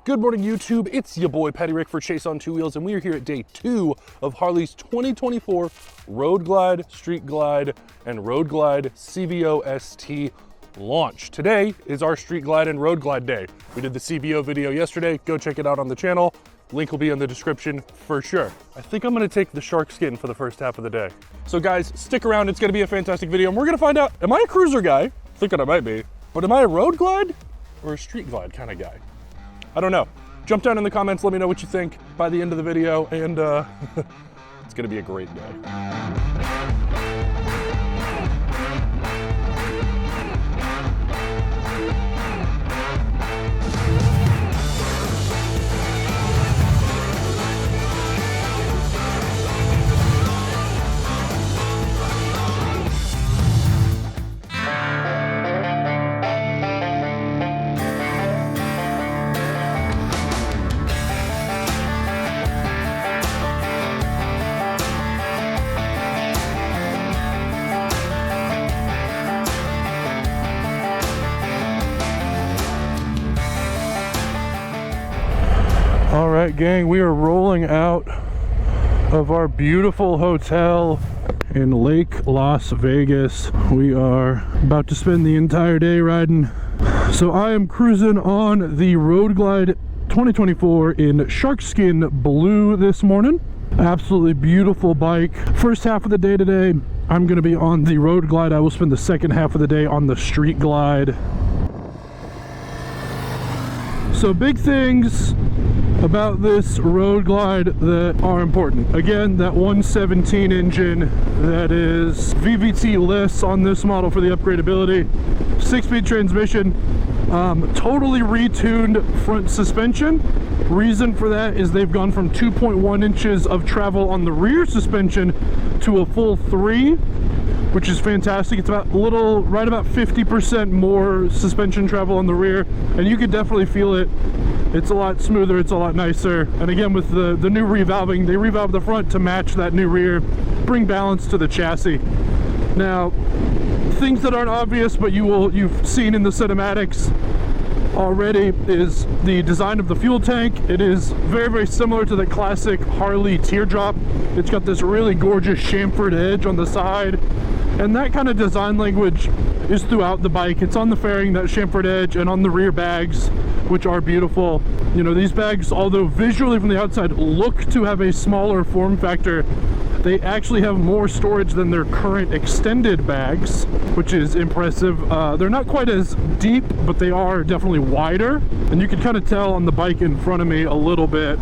Good morning, YouTube. It's your boy, Paddy for Chaseontwowheels, and we are here at day 2 of Harley's 2024 Road Glide, Street Glide, and Road Glide CVO ST launch. Today is our Street Glide and Road Glide day. We did the CVO video yesterday. Go check it out on the channel. Link will be in the description for sure. I think I'm gonna take the Sharkskin for the first half of the day. So guys, stick around. It's gonna be a fantastic video, and we're gonna find out, am I a cruiser guy? Thinking I might be, but am I a Road Glide or a Street Glide kind of guy? I don't know. Jump down in the comments, let me know what you think by the end of the video, and it's gonna be a great day. All right, gang, we are rolling out of our beautiful hotel in Lake Las Vegas. We are about to spend the entire day riding. So I am cruising on the Road Glide 2024 in Sharkskin Blue this morning. Absolutely beautiful bike. First half of the day today, I'm gonna be on the Road Glide. I will spend the second half of the day on the Street Glide. So big things about this Road Glide that are important. Again, that 117 engine that is VVT-less on this model for the upgradability. 6-speed transmission, totally retuned front suspension. Reason for that is they've gone from 2.1 inches of travel on the rear suspension to a full 3, which is fantastic. It's right about 50% more suspension travel on the rear, and you can definitely feel it. It's a lot smoother, it's a lot nicer. And again, with the new revalving, they revalve the front to match that new rear, bring balance to the chassis. Now, things that aren't obvious, but you've seen in the cinematics already, is the design of the fuel tank. It is very, very similar to the classic Harley teardrop. It's got this really gorgeous chamfered edge on the side, and that kind of design language is throughout the bike. It's on the fairing, that chamfered edge, and on the rear bags, which are beautiful. You know, these bags, although visually from the outside look to have a smaller form factor, they actually have more storage than their current extended bags, which is impressive. They're not quite as deep, but they are definitely wider, and you can kind of tell on the bike in front of me a little bit,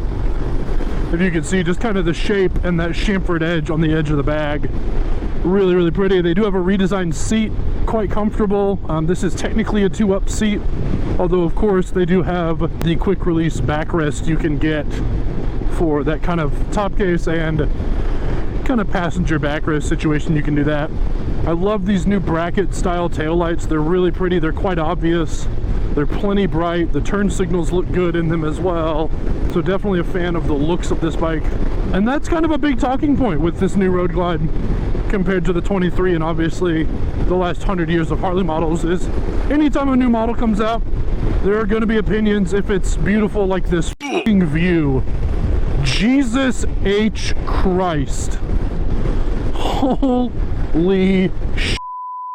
if you can see just kind of the shape and that chamfered edge on the edge of the bag. Really, really pretty. They do have a redesigned seat, quite comfortable. This is technically a 2-up seat, although of course they do have the quick release backrest you can get for that kind of top case and kind of passenger backrest situation. You can do that. I love these new bracket style taillights. They're really pretty. They're quite obvious. They're plenty bright. The turn signals look good in them as well. So definitely a fan of the looks of this bike. And that's kind of a big talking point with this new Road Glide compared to the 23, and obviously the last 100 years of Harley models, is anytime a new model comes out, there are going to be opinions if it's beautiful like this f***ing view. Jesus H. Christ. Holy sh**.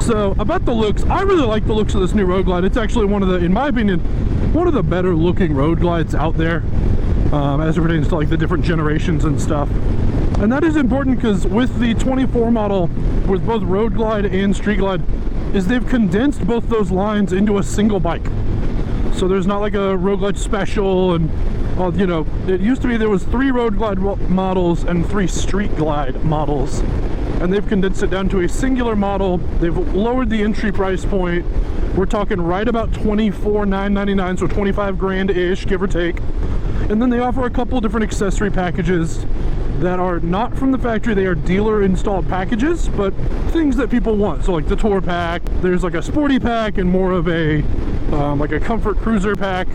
So about the looks, I really like the looks of this new Road Glide. It's actually one of the, in my opinion, one of the better looking Road Glides out there, as it pertains to like the different generations and stuff. And that is important because with the 24 model, with both Road Glide and Street Glide, is they've condensed both those lines into a single bike. So there's not like a Road Glide special, and you know, it used to be there was 3 Road Glide models and 3 Street Glide models, and they've condensed it down to a singular model. They've lowered the entry price point. We're talking right about $24,999, so 25 grand-ish, give or take. And then they offer a couple different accessory packages that are not from the factory. They are dealer installed packages, but things that people want. So like the tour pack, there's like a sporty pack and more of a like a comfort cruiser pack.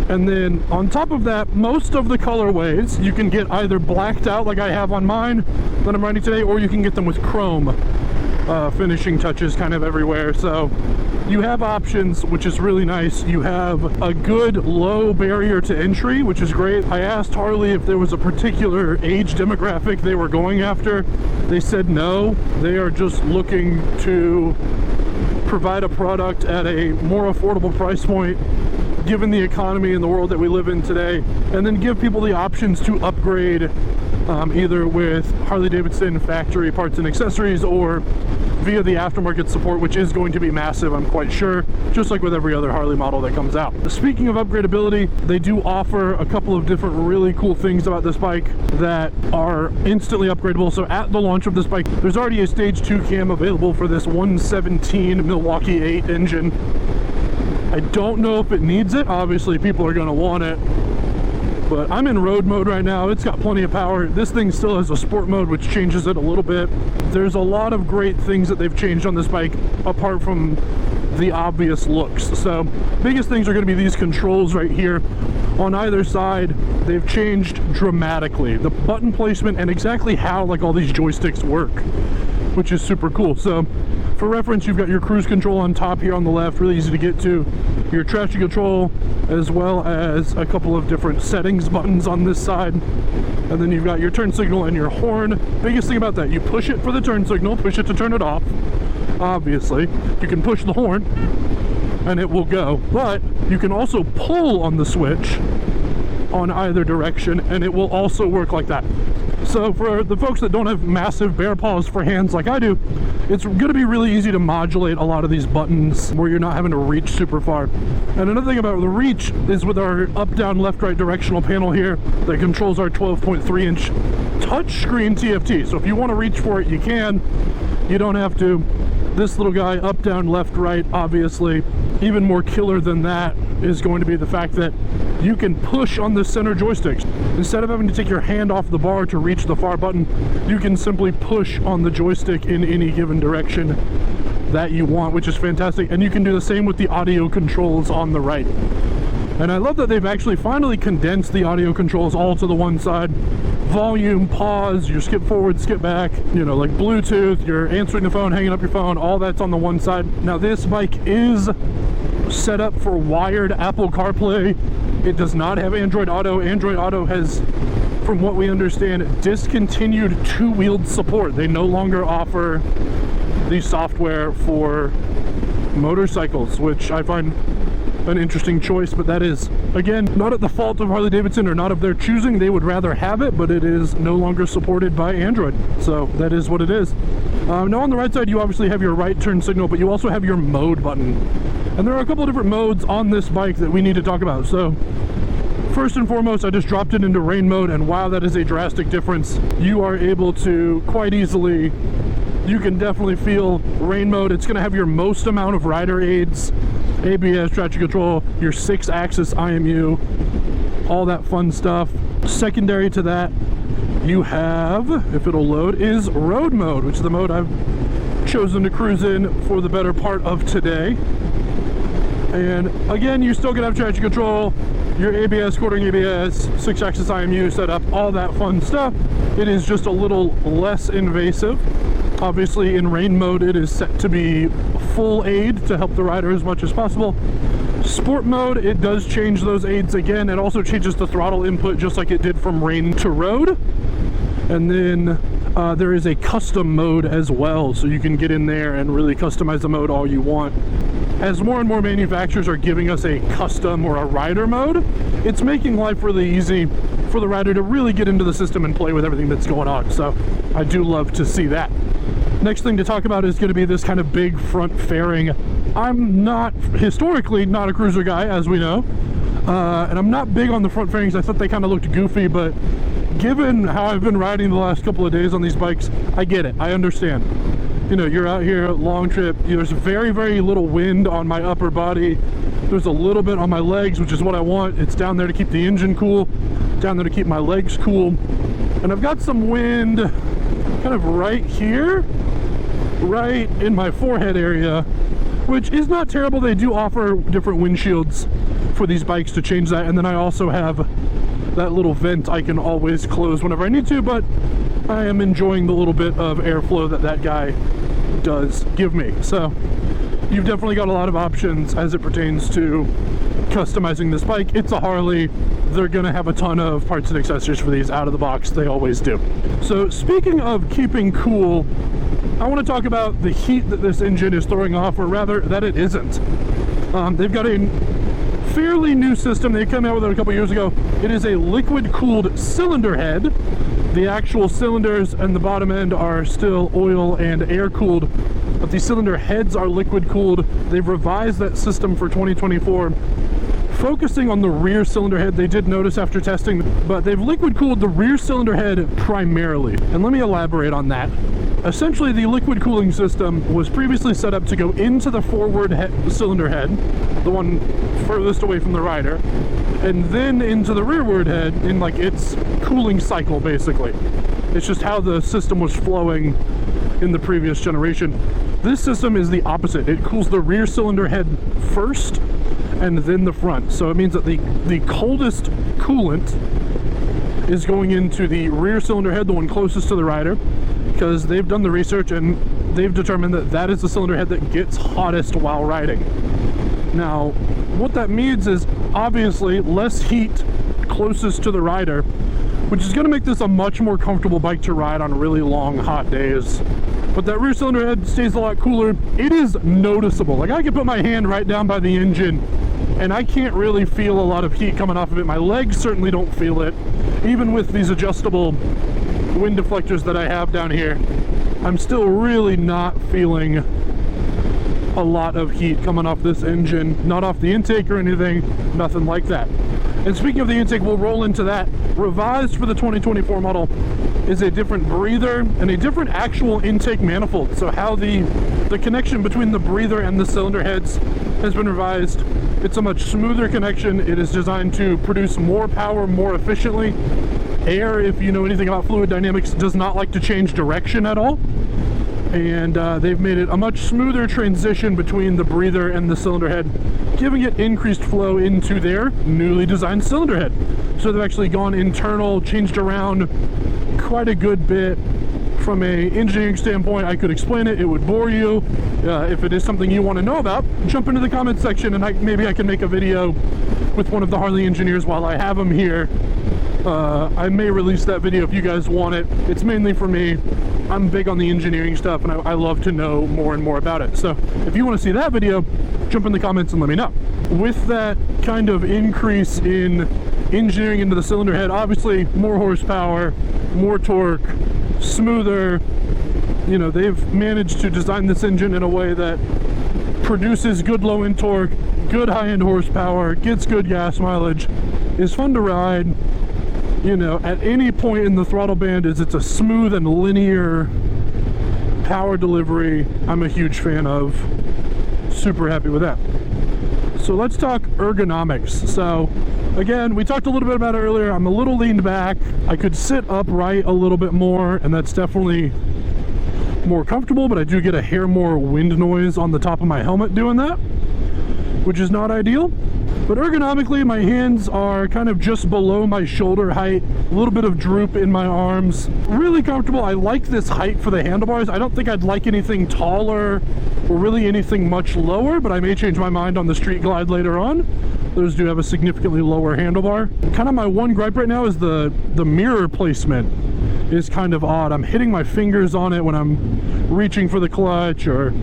And then on top of that, most of the colorways you can get either blacked out like I have on mine that I'm riding today, or you can get them with chrome finishing touches kind of everywhere. So you have options, which is really nice. You have a good low barrier to entry, which is great. I asked Harley if there was a particular age demographic they were going after. They said no. They are just looking to provide a product at a more affordable price point, given the economy and the world that we live in today, and then give people the options to upgrade either with Harley-Davidson factory parts and accessories or via the aftermarket support, which is going to be massive, I'm quite sure, just like with every other Harley model that comes out. Speaking of upgradability, they do offer a couple of different really cool things about this bike that are instantly upgradable. So at the launch of this bike, there's already a stage 2 cam available for this 117 Milwaukee 8 engine. I don't know if it needs it. Obviously people are going to want it, but I'm in road mode right now. It's got plenty of power. This thing still has a sport mode, which changes it a little bit. There's a lot of great things that they've changed on this bike apart from the obvious looks. So biggest things are going to be these controls right here on either side. They've changed dramatically, the button placement and exactly how like all these joysticks work, which is super cool. So for reference, you've got your cruise control on top here on the left, really easy to get to, your traction control, as well as a couple of different settings buttons on this side. And then you've got your turn signal and your horn. Biggest thing about that, you push it for the turn signal, push it to turn it off. Obviously, you can push the horn and it will go, but you can also pull on the switch on either direction and it will also work like that. So for the folks that don't have massive bear paws for hands like I do, it's going to be really easy to modulate a lot of these buttons where you're not having to reach super far. And another thing about the reach is with our up, down, left, right directional panel here that controls our 12.3 inch touchscreen TFT. So if you want to reach for it, you can. You don't have to. This little guy, up, down, left, right, obviously. Even more killer than that is going to be the fact that you can push on the center joysticks. Instead of having to take your hand off the bar to reach the far button, you can simply push on the joystick in any given direction that you want, which is fantastic. And you can do the same with the audio controls on the right. And I love that they've actually finally condensed the audio controls all to the one side. Volume, pause, your skip forward, skip back, you know, like Bluetooth, you're answering the phone, hanging up your phone, all that's on the one side. Now this bike is set up for wired Apple CarPlay. It does not have Android Auto. Android Auto has, from what we understand, discontinued two-wheeled support. They no longer offer the software for motorcycles, which I find an interesting choice, but that is, again, not at the fault of Harley-Davidson or not of their choosing. They would rather have it, but it is no longer supported by Android. So that is what it is. Now on the right side, you obviously have your right turn signal, but you also have your mode button. And there are a couple of different modes on this bike that we need to talk about. So first and foremost, I just dropped it into rain mode, and wow, that is a drastic difference. You are able to quite easily, you can definitely feel rain mode. It's going to have your most amount of rider aids, ABS, traction control, your 6-axis IMU, all that fun stuff. Secondary to that, you have, if it'll load, is road mode, which is the mode I've chosen to cruise in for the better part of today. And again, you're still gonna have traction control, your ABS, quartering ABS, 6-axis IMU setup, all that fun stuff. It is just a little less invasive. Obviously in rain mode, it is set to be full aid to help the rider as much as possible. Sport mode, it does change those aids again. It also changes the throttle input just like it did from rain to road. And then there is a custom mode as well, so you can get in there and really customize the mode all you want. As more and more manufacturers are giving us a custom or a rider mode, it's making life really easy for the rider to really get into the system and play with everything that's going on. So I do love to see that. Next thing to talk about is going to be this kind of big front fairing. I'm not, historically, not a cruiser guy, as we know. And I'm not big on the front fairings. I thought they kind of looked goofy, but given how I've been riding the last couple of days on these bikes, I get it. I understand. You know, you're out here, long trip, there's very, very little wind on my upper body. There's a little bit on my legs, which is what I want. It's down there to keep the engine cool, down there to keep my legs cool. And I've got some wind kind of right here, right in my forehead area, which is not terrible. They do offer different windshields for these bikes to change that. And then I also have that little vent I can always close whenever I need to, but I am enjoying the little bit of airflow that that guy does give me. So you've definitely got a lot of options as it pertains to customizing this bike. It's a Harley. They're gonna have a ton of parts and accessories for these out of the box. They always do. So speaking of keeping cool, I want to talk about the heat that this engine is throwing off, or rather that it isn't. They've got a fairly new system. They came out with it a couple years ago. It is a liquid cooled cylinder head. The actual cylinders and the bottom end are still oil and air cooled, but the cylinder heads are liquid cooled. They've revised that system for 2024, focusing on the rear cylinder head. They did notice after testing, but they've liquid cooled the rear cylinder head primarily. And let me elaborate on that. Essentially, the liquid cooling system was previously set up to go into the forward cylinder head, the one furthest away from the rider, and then into the rearward head in like its cooling cycle, basically. It's just how the system was flowing in the previous generation. This system is the opposite. It cools the rear cylinder head first and then the front. So it means that the coldest coolant is going into the rear cylinder head, the one closest to the rider, because they've done the research and they've determined that that is the cylinder head that gets hottest while riding. Now, what that means is obviously less heat closest to the rider, which is going to make this a much more comfortable bike to ride on really long, hot days. But that rear cylinder head stays a lot cooler. It is noticeable. Like, I can put my hand right down by the engine and I can't really feel a lot of heat coming off of it. My legs certainly don't feel it. Even with these adjustable wind deflectors that I have down here, I'm still really not feeling a lot of heat coming off this engine. Not off the intake or anything, nothing like that. And speaking of the intake, we'll roll into that. Revised for the 2024 model is a different breather and a different actual intake manifold. So how the connection between the breather and the cylinder heads has been revised. It's a much smoother connection. It is designed to produce more power more efficiently. Air, if you know anything about fluid dynamics, does not like to change direction at all. And they've made it a much smoother transition between the breather and the cylinder head, giving it increased flow into their newly designed cylinder head. So they've actually gone internal, changed around quite a good bit. From a engineering standpoint, I could explain it. It would bore you. If it is something you want to know about, jump into the comments section and maybe I can make a video with one of the Harley engineers while I have them here. I may release that video if you guys want it. It's mainly for me. I'm big on the engineering stuff and I love to know more and more about it. So if you want to see that video, jump in the comments and let me know. With that kind of increase in engineering into the cylinder head, obviously more horsepower, more torque, smoother. You know, they've managed to design this engine in a way that produces good low-end torque, good high-end horsepower, gets good gas mileage, is fun to ride. You know, at any point in the throttle band, it's a smooth and linear power delivery I'm a huge fan of. Super happy with that. So let's talk ergonomics. So again, we talked a little bit about it earlier. I'm a little leaned back. I could sit upright a little bit more, and that's definitely more comfortable, but I do get a hair more wind noise on the top of my helmet doing that, which is not ideal. But ergonomically, my hands are kind of just below my shoulder height, a little bit of droop in my arms. Really comfortable. I like this height for the handlebars. I don't think I'd like anything taller or really anything much lower, but I may change my mind on the Street Glide later on. Those do have a significantly lower handlebar. Kind of my one gripe right now is the mirror placement is kind of odd. I'm hitting my fingers on it when I'm reaching for the clutch, or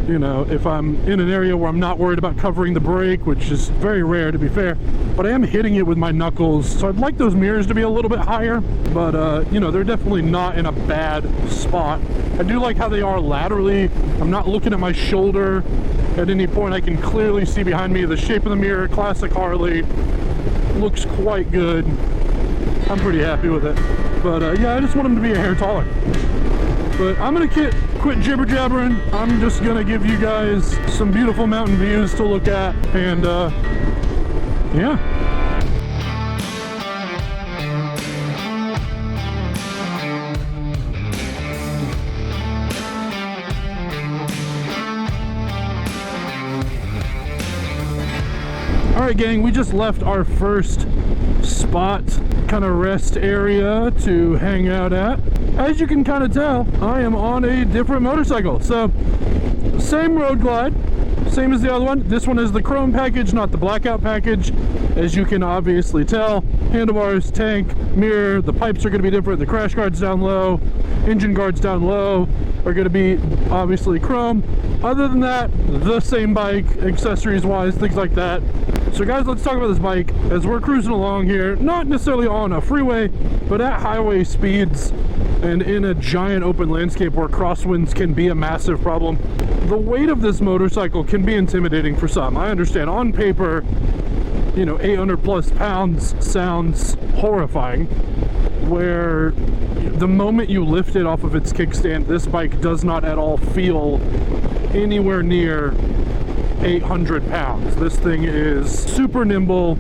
you know, if I'm in an area where I'm not worried about covering the brake, which is very rare to be fair, but I am hitting it with my knuckles. So I'd like those mirrors to be a little bit higher, but you know, they're definitely not in a bad spot. I do like how they are laterally. I'm not looking at my shoulder at any point. I can clearly see behind me. The shape of the mirror, classic Harley, looks quite good. I'm pretty happy with it. But yeah, I just want them to be a hair taller. But I'm gonna quit jibber jabbering. I'm just gonna give you guys some beautiful mountain views to look at, and yeah. All right, gang, we just left our first spot, kind of rest area to hang out at. As you can kind of tell, I am on a different motorcycle. So same Road Glide, Same as the other one. This one is the chrome package, not the blackout package, as you can obviously tell. Handlebars, tank, mirror, the pipes are going to be different. The crash guards down low, engine guards down low are going to be obviously chrome. Other than that, the same bike, accessories wise, things like that. So guys, let's talk about this bike as we're cruising along here, not necessarily on a freeway, but at highway speeds and in a giant open landscape where crosswinds can be a massive problem. The weight of this motorcycle can be intimidating for some. I understand on paper, you know, 800 plus pounds sounds horrifying, where the moment you lift it off of its kickstand, this bike does not at all feel anywhere near 800 pounds. This thing is super nimble.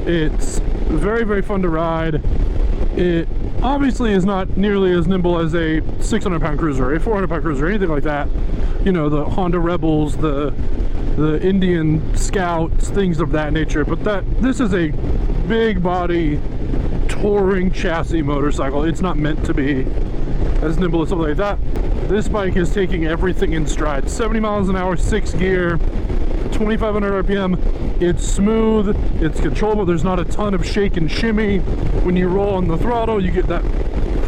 It's very, very fun to ride. It obviously is not nearly as nimble as a 600 pound cruiser, a 400 pound cruiser, anything like that. You know, the Honda Rebels, the Indian Scouts, things of that nature. But this is a big body touring chassis motorcycle. It's not meant to be as nimble as something like that. This bike is taking everything in stride. 70 miles an hour, 6 gear, 2,500 RPM. It's smooth, it's controllable. There's not a ton of shake and shimmy. When you roll on the throttle, you get that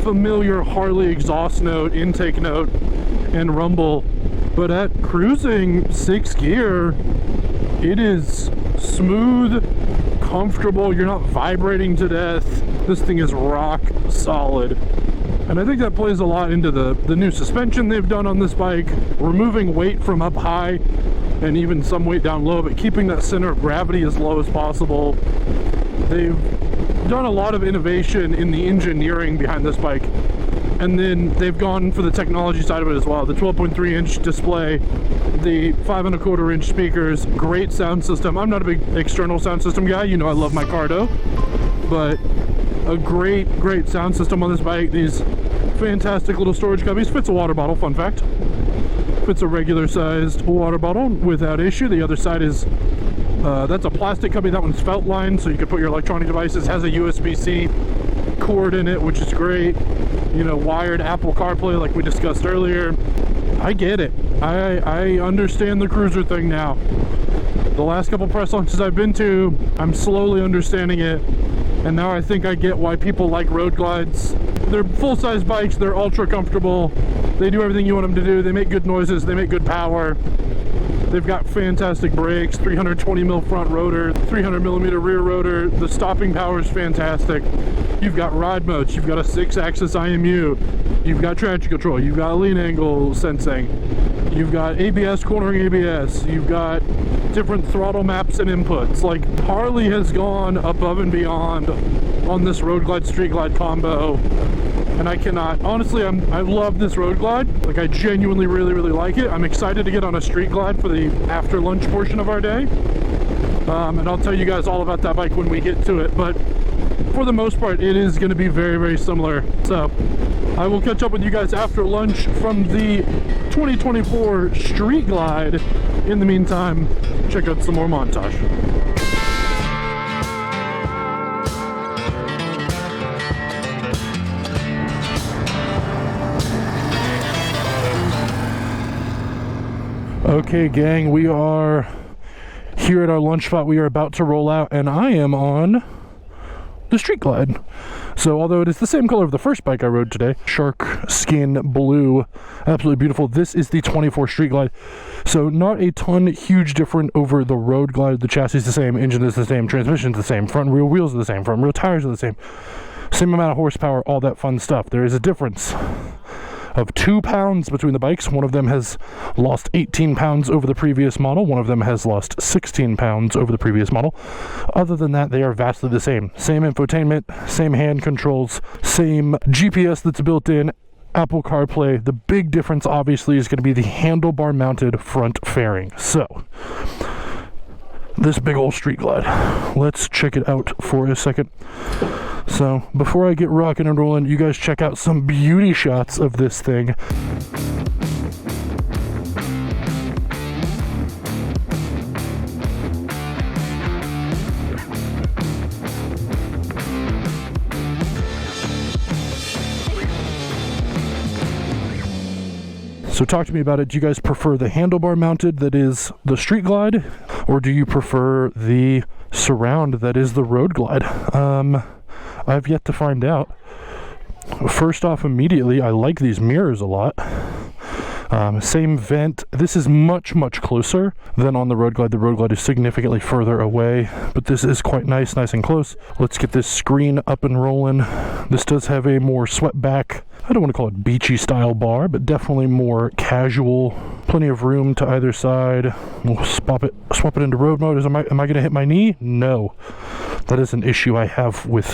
familiar Harley exhaust note, intake note, and rumble. But at cruising 6 gear, it is smooth, comfortable. You're not vibrating to death. This thing is rock solid. And I think that plays a lot into the new suspension they've done on this bike, removing weight from up high and even some weight down low, but keeping that center of gravity as low as possible. They've done a lot of innovation in the engineering behind this bike, and then they've gone for the technology side of it as well. The 12.3 inch display, the 5¼ inch speakers, great sound system. I'm not a big external sound system guy, you know I love my Garda, but a great sound system on this bike. These fantastic little storage cubbies. Fits a water bottle, fun fact. Fits a regular sized water bottle without issue. The other side is that's a plastic cubby. That one's felt lined, so you can put your electronic devices. Has a USB-C cord in it, which is great. You know, wired Apple CarPlay like we discussed earlier. I get it. I understand the cruiser thing now. The last couple press launches I've been to, I'm slowly understanding it. And now I think I get why people like road glides. They're full-size bikes, they're ultra comfortable, they do everything you want them to do, they make good noises, they make good power. They've got fantastic brakes, 320mm front rotor, 300mm rear rotor. The stopping power is fantastic. You've got ride modes, you've got a 6-axis IMU, you've got traction control, you've got lean angle sensing, you've got ABS, cornering ABS, you've got different throttle maps and inputs. Like, Harley has gone above and beyond on this road glide street glide combo, and I cannot, honestly, I love this road glide. Like, I genuinely really like it. I'm excited to get on a street glide for the after lunch portion of our day, and I'll tell you guys all about that bike when we get to it. But for the most part, it is going to be very similar. So I will catch up with you guys after lunch from the 2024 street glide. In the meantime, check out some more montage. Okay, gang, we are here at our lunch spot. We are about to roll out, and I am on the street glide. So although it is the same color of the first bike I rode today, Sharkskin Blue, absolutely beautiful, this is the 24 street glide. So not a ton huge different over the road glide. The chassis is the same, engine is the same, transmission is the same, front and rear wheels are the same, front and rear tires are the same amount of horsepower, all that fun stuff. There is a difference of 2 pounds between the bikes. One of them has lost 18 pounds over the previous model. One of them has lost 16 pounds over the previous model. Other than that, they are vastly the same. Same infotainment, same hand controls, same GPS that's built in, Apple CarPlay. The big difference, obviously, is going to be the handlebar mounted front fairing. So, this big old street glide. Let's check it out for a second. So, before I get rocking and rolling, you guys check out some beauty shots of this thing. So talk to me about it. Do you guys prefer the handlebar mounted that is the Street Glide, or do you prefer the surround that is the Road Glide? I've yet to find out. First off, immediately, I like these mirrors a lot. Same vent. This is much closer than on the Road Glide. The Road Glide is significantly further away, but this is quite nice and close. Let's get this screen up and rolling. This does have a more swept back, I don't want to call it beachy style bar, but definitely more casual. Plenty of room to either side. We'll swap it into road mode. Am I going to hit my knee? No. That is an issue I have with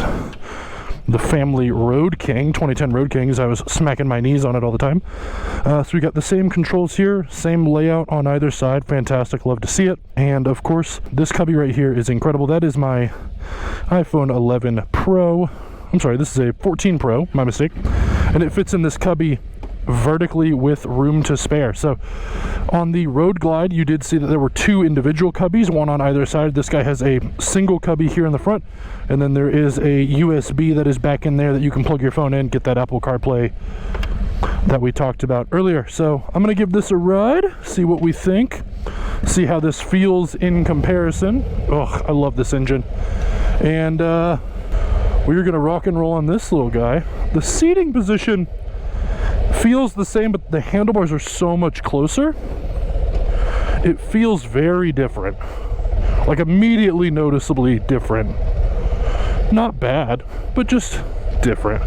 the family Road King, 2010 Road Kings. I was smacking my knees on it all the time. So we got the same controls here, same layout on either side. Fantastic, love to see it. And of course, this cubby right here is incredible. That is my iPhone 11 Pro. I'm sorry, this is a 14 Pro, my mistake. And it fits in this cubby vertically with room to spare. So on the Road Glide, you did see that there were two individual cubbies, one on either side. This guy has a single cubby here in the front, and then there is a USB that is back in there that you can plug your phone in, get that Apple CarPlay that we talked about earlier. So I'm gonna give this a ride, see what we think, see how this feels in comparison. Oh, I love this engine. And we're gonna rock and roll on this little guy. The seating position feels the same, but the handlebars are so much closer. It feels very different, like immediately noticeably different. Not bad, but just different.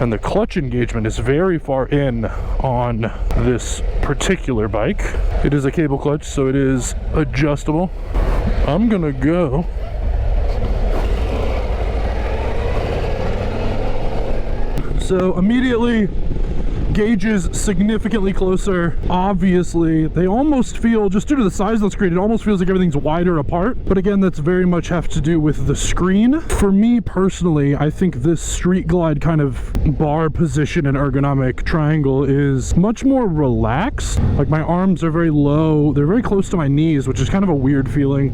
And the clutch engagement is very far in on this particular bike. It is a cable clutch, so it is adjustable. I'm gonna go so immediately gauges significantly closer. Obviously, they almost feel, just due to the size of the screen, it almost feels like everything's wider apart. But again, that's very much have to do with the screen. For me personally, I think this Street Glide kind of bar position and ergonomic triangle is much more relaxed. Like my arms are very low. They're very close to my knees, which is kind of a weird feeling.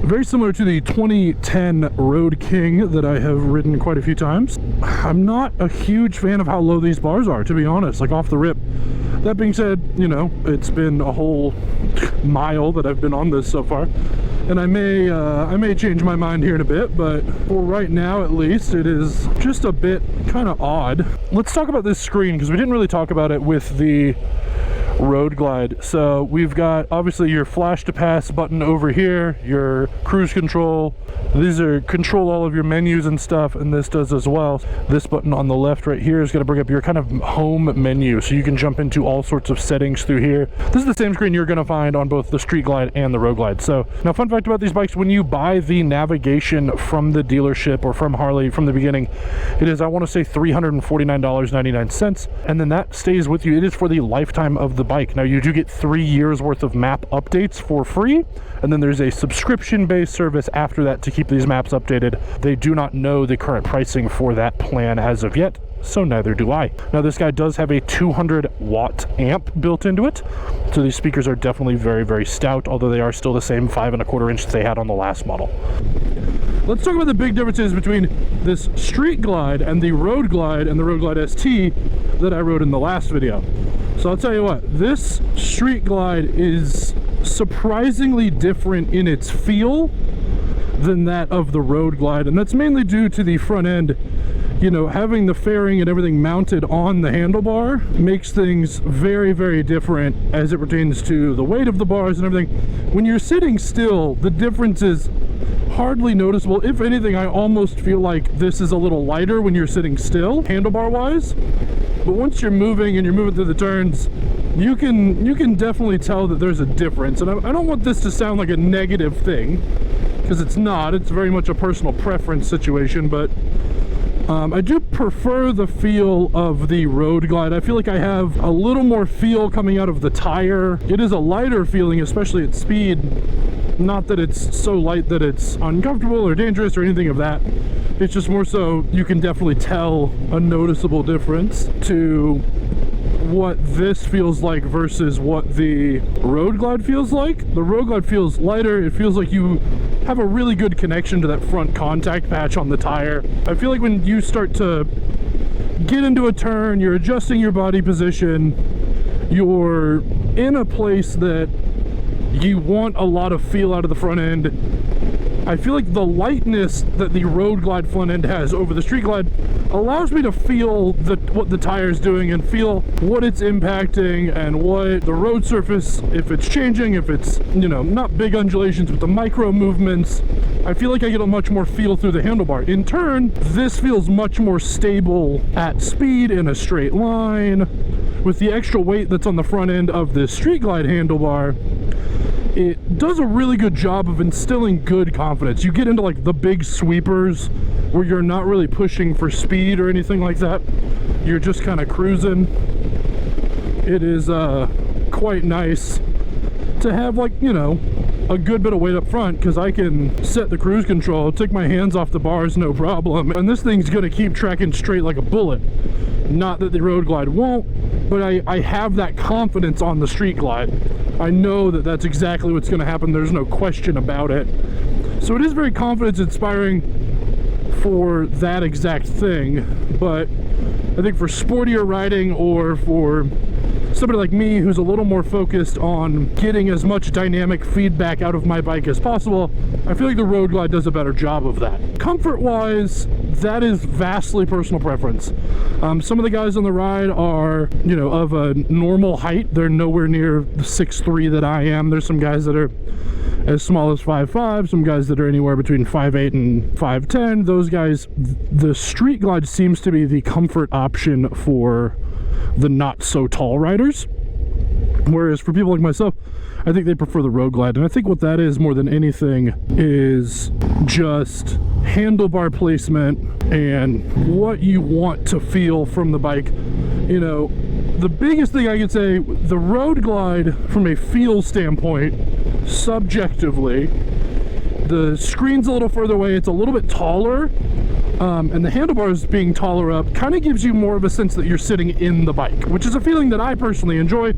Very similar to the 2010 Road King that I have ridden quite a few times. I'm not a huge fan of how low these bars are, to be honest, like off the rip. That being said, you know, it's been a whole mile that I've been on this so far, and I may change my mind here in a bit, but for right now at least, it is just a bit kind of odd. Let's talk about this screen, because we didn't really talk about it with the Road Glide. So we've got obviously your flash to pass button over here, your cruise control. These are control all of your menus and stuff, and this does as well. This button on the left right here is going to bring up your kind of home menu, so you can jump into all sorts of settings through here. This is the same screen you're going to find on both the Street Glide and the Road Glide. So now, fun fact about these bikes: when you buy the navigation from the dealership or from Harley from the beginning, it is, I want to say, $349.99, and then that stays with you. It is for the lifetime of the bike. Now, you do get 3 years worth of map updates for free, and then there's a subscription-based service after that to keep these maps updated. They do not know the current pricing for that plan as of yet, so neither do I. Now, this guy does have a 200-watt amp built into it, so these speakers are definitely very stout, although they are still the same 5¼ inch they had on the last model. Let's talk about the big differences between this Street Glide and the Road Glide and the Road Glide ST that I rode in the last video. So I'll tell you what, this Street Glide is surprisingly different in its feel than that of the Road Glide, and that's mainly due to the front end. You know, having the fairing and everything mounted on the handlebar makes things very different as it pertains to the weight of the bars and everything. When you're sitting still, the difference is hardly noticeable. If anything, I almost feel like this is a little lighter when you're sitting still, handlebar wise. But once you're moving and you're moving through the turns, you can definitely tell that there's a difference. And I don't want this to sound like a negative thing, because it's not. It's very much a personal preference situation, but I do prefer the feel of the Road Glide. I feel like I have a little more feel coming out of the tire. It is a lighter feeling, especially at speed. Not that it's so light that it's uncomfortable or dangerous or anything of that. It's just more so you can definitely tell a noticeable difference to what this feels like versus what the Road Glide feels like. The Road Glide feels lighter. It feels like you have a really good connection to that front contact patch on the tire. I feel like when you start to get into a turn, you're adjusting your body position, you're in a place that you want a lot of feel out of the front end. I feel like the lightness that the Road Glide front end has over the Street Glide allows me to feel what the tire's doing and feel what it's impacting and what the road surface, if it's changing, if it's, you know, not big undulations, but the micro movements. I feel like I get a much more feel through the handlebar. In turn, this feels much more stable at speed in a straight line. With the extra weight that's on the front end of this Street Glide handlebar, it does a really good job of instilling good confidence. You get into like the big sweepers where you're not really pushing for speed or anything like that. You're just kind of cruising. It is quite nice to have, like, you know, a good bit of weight up front, because I can set the cruise control, take my hands off the bars, no problem. And this thing's gonna keep tracking straight like a bullet. Not that the Road Glide won't, but I have that confidence on the Street Glide. I know that that's exactly what's going to happen. There's no question about it. So it is very confidence inspiring for that exact thing. But I think for sportier riding, or for somebody like me who's a little more focused on getting as much dynamic feedback out of my bike as possible, I feel like the Road Glide does a better job of that. Comfort wise, that is vastly personal preference. Some of the guys on the ride are, you know, of a normal height. They're nowhere near the 6'3" that I am. There's some guys that are as small as 5'5", some guys that are anywhere between 5'8" and 5'10". Those guys, the Street Glide seems to be the comfort option for the not so tall riders. Whereas for people like myself, I think they prefer the Road Glide. And I think what that is more than anything is just handlebar placement and what you want to feel from the bike. You know, the biggest thing I could say, the Road Glide from a feel standpoint, subjectively, the screen's a little further away, it's a little bit taller, and the handlebars being taller up kind of gives you more of a sense that you're sitting in the bike, which is a feeling that I personally enjoy.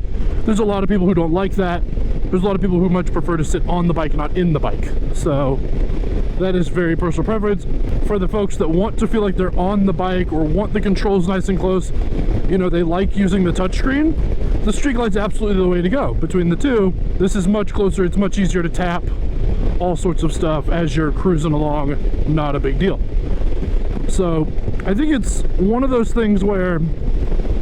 There's a lot of people who don't like that. There's a lot of people who much prefer to sit on the bike, not in the bike. So that is very personal preference. For the folks that want to feel like they're on the bike or want the controls nice and close, you know, they like using the touchscreen, the Street Glide's absolutely the way to go. Between the two, this is much closer, it's much easier to tap, all sorts of stuff as you're cruising along, not a big deal. So I think it's one of those things where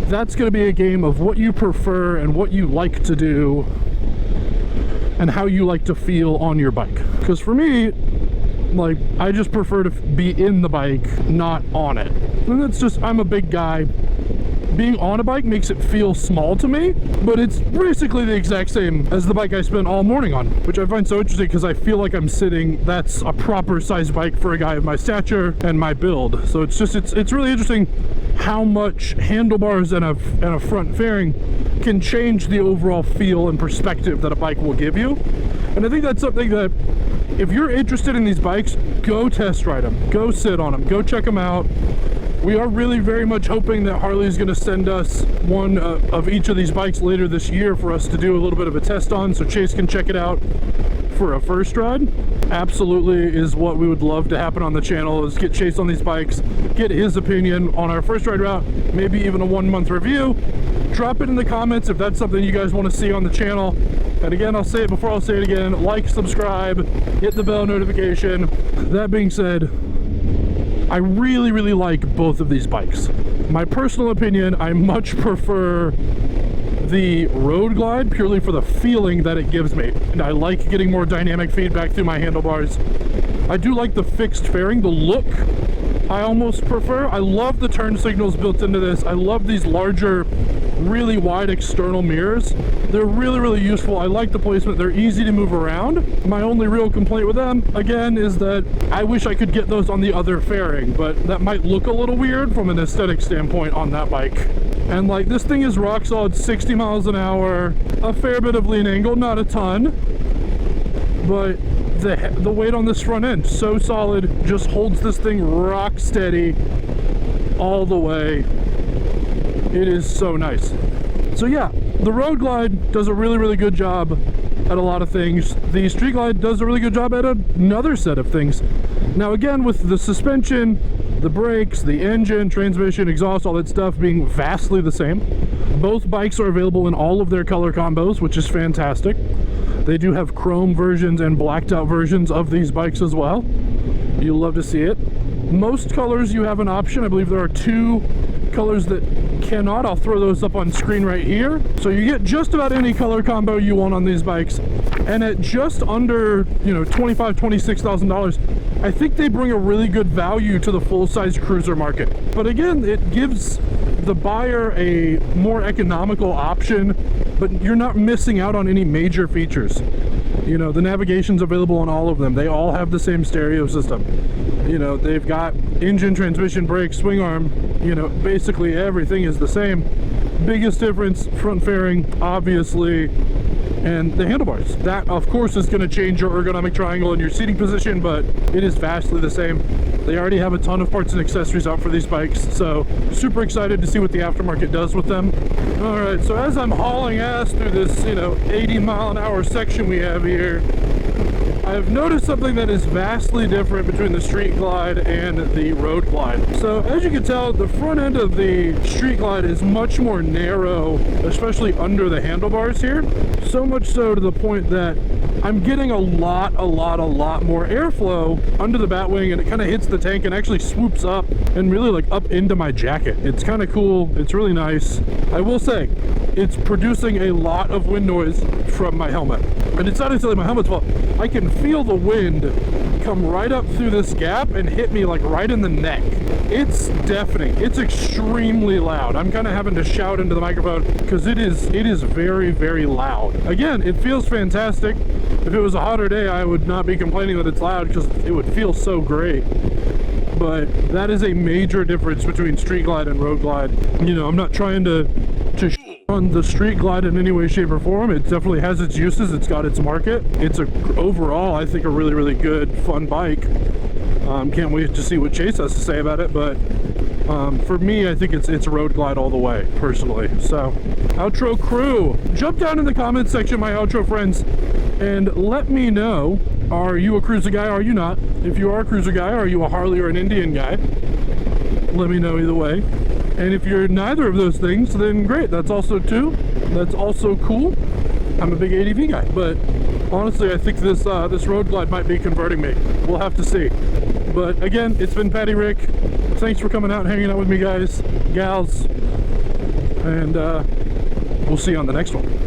that's going to be a game of what you prefer and what you like to do and how you like to feel on your bike. Because for me, like, I just prefer to be in the bike, not on it. And that's just, I'm a big guy. Being on a bike makes it feel small to me, but it's basically the exact same as the bike I spent all morning on, which I find so interesting because I feel like I'm sitting, that's a proper size bike for a guy of my stature and my build. So it's just, it's really interesting how much handlebars and a front fairing can change the overall feel and perspective that a bike will give you. And I think that's something that, if you're interested in these bikes, go test ride them, go sit on them, go check them out. We are really very much hoping that Harley is going to send us one of each of these bikes later this year for us to do a little bit of a test on, so Chase can check it out for a first ride. Absolutely is what we would love to happen on the channel, is get Chase on these bikes, get his opinion on our first ride route, maybe even a 1-month review. Drop it in the comments if that's something you guys want to see on the channel. And again, I'll say it before I'll say it again, like, subscribe, hit the bell notification. That being said, I really, really like both of these bikes. My personal opinion, I much prefer the Road Glide purely for the feeling that it gives me. And I like getting more dynamic feedback through my handlebars. I do like the fixed fairing, the look I almost prefer. I love the turn signals built into this. I love these larger, really wide external mirrors. They're really, really useful. I like the placement. They're easy to move around. My only real complaint with them, again, is that I wish I could get those on the other fairing, but that might look a little weird from an aesthetic standpoint on that bike. And like, this thing is rock solid 60 miles an hour, a fair bit of lean angle, not a ton, but the weight on this front end, so solid, just holds this thing rock steady all the way. It is so nice. So yeah, the Road Glide does a really, really good job at a lot of things. The Street Glide does a really good job at another set of things. Now again, with the suspension, the brakes, the engine, transmission, exhaust, all that stuff being vastly the same, Both bikes are available in all of their color combos, which is fantastic. They do have chrome versions and blacked out versions of these bikes as well. You'll love to see it. Most colors you have an option. I believe there are 2 colors that cannot. I'll throw those up on screen right here. So you get just about any color combo you want on these bikes. And at just under, you know, $25,000, $26,000, I think they bring a really good value to the full-size cruiser market. But again, it gives the buyer a more economical option, but you're not missing out on any major features. You know, the navigation's available on all of them. They all have the same stereo system. You know, they've got engine, transmission, brakes, swing arm. You know, basically everything is the same. Biggest difference, front fairing, obviously, and the handlebars. That, of course, is going to change your ergonomic triangle and your seating position, but it is vastly the same. They already have a ton of parts and accessories out for these bikes, so super excited to see what the aftermarket does with them. All right, so as I'm hauling ass through this, you know, 80-mile-an-hour section we have here, I've noticed something that is vastly different between the Street Glide and the Road Glide. So as you can tell, the front end of the Street Glide is much more narrow, especially under the handlebars here. So much so to the point that I'm getting a lot more airflow under the Batwing, and it kind of hits the tank and actually swoops up and really like up into my jacket. It's kind of cool. It's really nice. I will say, it's producing a lot of wind noise from my helmet. And it's not necessarily my helmet's fault. I can feel the wind come right up through this gap and hit me like right in the neck. It's deafening. It's extremely loud. I'm kind of having to shout into the microphone because it is very, very loud. Again, it feels fantastic. If it was a hotter day, I would not be complaining that it's loud because it would feel so great. But that is a major difference between Street Glide and Road Glide. You know, I'm not trying to on the Street Glide in any way, shape, or form. It definitely has its uses. It's got its market. It's overall, I think, a really, really good, fun bike. Can't wait to see what Chase has to say about it, but for me, I think it's Road Glide all the way, personally. So, outro crew, jump down in the comments section, my outro friends, and let me know, are you a cruiser guy, are you not? If you are a cruiser guy, are you a Harley or an Indian guy? Let me know either way. And if you're neither of those things, then great, that's also cool. I'm a big ADV guy, but honestly, I think this Road Glide might be converting me. We'll have to see. But again, it's been Paddy Rick. Thanks for coming out and hanging out with me, guys, gals, and we'll see you on the next one.